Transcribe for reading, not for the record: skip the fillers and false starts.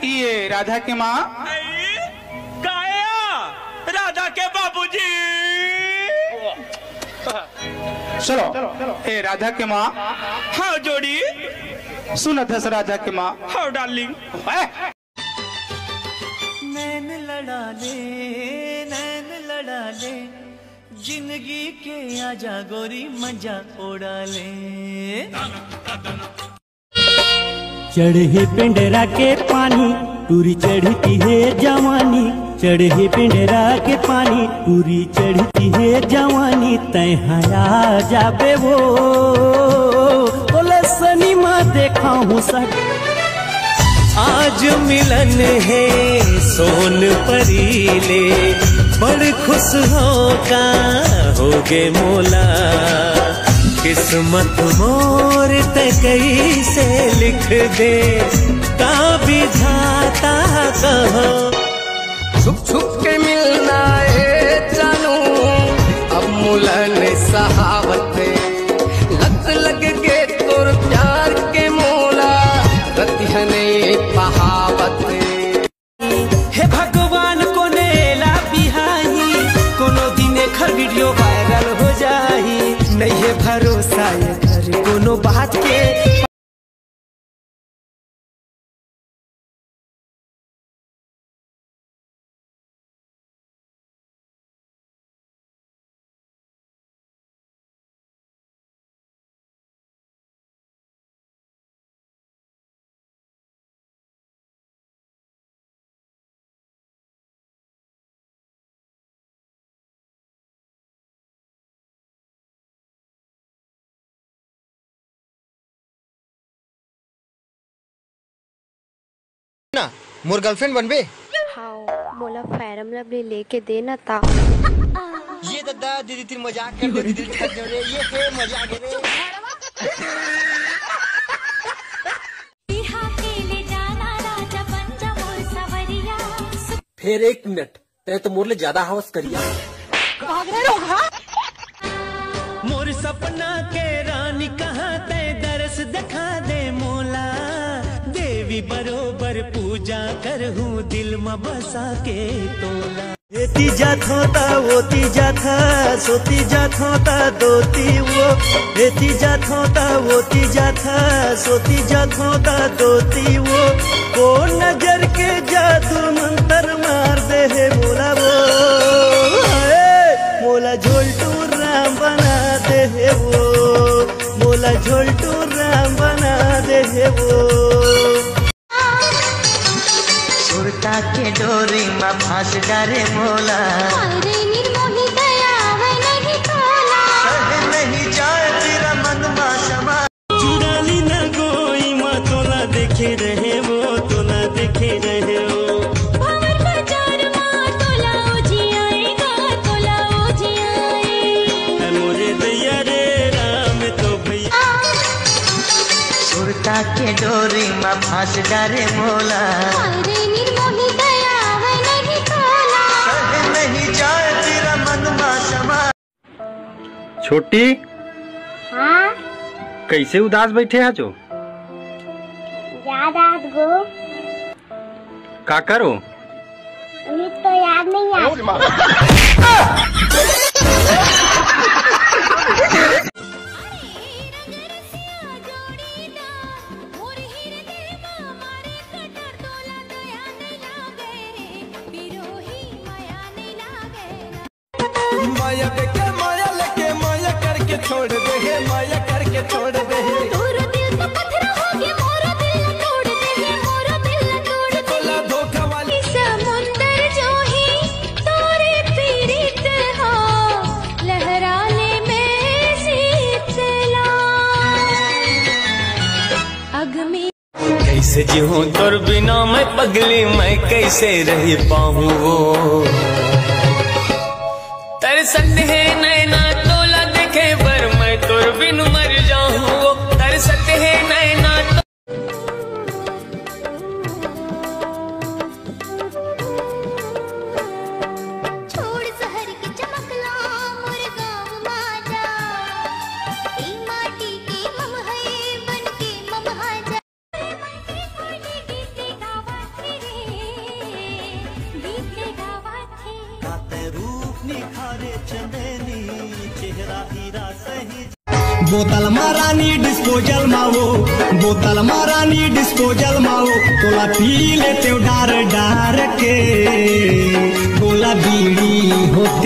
ये राधा की माँ। गाया राधा के बाबूजी। चलो ए राधा की माँ। हाँ जोड़ी सुनत है राधा की माँ। हाँ डार्लिंग। नैन लड़ा ले जिंदगी के आजा गोरी मजा उड़ा ले। चढ़े पिंडरा के पानी टूरी चढ़ती है जवानी, चढ़े पिंडरा के पानी टूरी चढ़ती है जवानी। तय हया जाबे वो बोले सनीमा देखा हूँ सक। आज मिलन है सोन परीले बड़ खुश होगा होगे मोला। किस्मत मोर तकई से लिख दे का विधाता कहो। छुप छुप के मिलना है जानू अब मुलन सहावत। लत लग के तोर प्यार के मोला रतिहने बहावत। हे भगवान को नेला बिहाई कोनो दिने खर वीडियो वायरल हो जाही। नहीं है भरोसा ये घर कोनो बात के। ना मोर गर्लफ्रेंड बनबे। हाँ मोला फैरम लवली लेके देना था। ये दादा दीदी तेरी मजाक कर दे। दीदी थक जाओ रे ये के मजाक रे। फिर एक मिनट ते तो मोरले ज्यादा हवस करिया। मोर सपना के रानी कहाँ ते दरस दिखा दे मोला। देवी बरोबर पूजा करहूँ दिल में बसा के तोला। एती जात होता वोती जात सोती जात होता दोती वो। एती जात होता वोती जात सोती जात होता दोती वो। वो नजर के जादू मंत्र मार दे है मोला वो। मोला झोलटू राम बना दे है वो। मोला झोलटू राम बना दे है वो। सुरता के डोरी में फांस डारे मोला। नहीं जाए तेरा मन मां समा। चुराली न गोई माँ तोला देखे रहे वो तोला देखे रहे वो। मोरे दैया रे राम तो भैया। सुरता के डोरी में फांस डारे मोला। छोटी। हाँ कैसे उदास बैठे हैं जो? याद आत गो। का करो? अभी तो याद नहीं आता। माया देखे माया लेके माया करके छोड़ दे है माया करके छोड़ दे है। तोरा दिल तो पत्थर हो गया मोरा दिल तोड़ दे है मोरा दिल तोड़ दे। तोला धोखा वाली समुंदर जो ही तोरे पीड़ित हो लहराने में शीतला अग में। कैसे जीऊं तोर बिना मैं पगली मैं कैसे रह पाऊं वो। तरसत है नैना तोला देखे पर मैं तोर बिन मर जाऊं। तरसत है नैना छोड़ शहर की चमकला मोर गाँव माजा। ई माटी की मम है बन के मम हाजा। रूप निखारे चंदनी चेहरा हीरा सही। बोतल मारानी डिस्पोजल मावो, बोतल मारानी डिस्पोजल मावो, तोला पी लेते डार डार के, बोला बीड़ी हो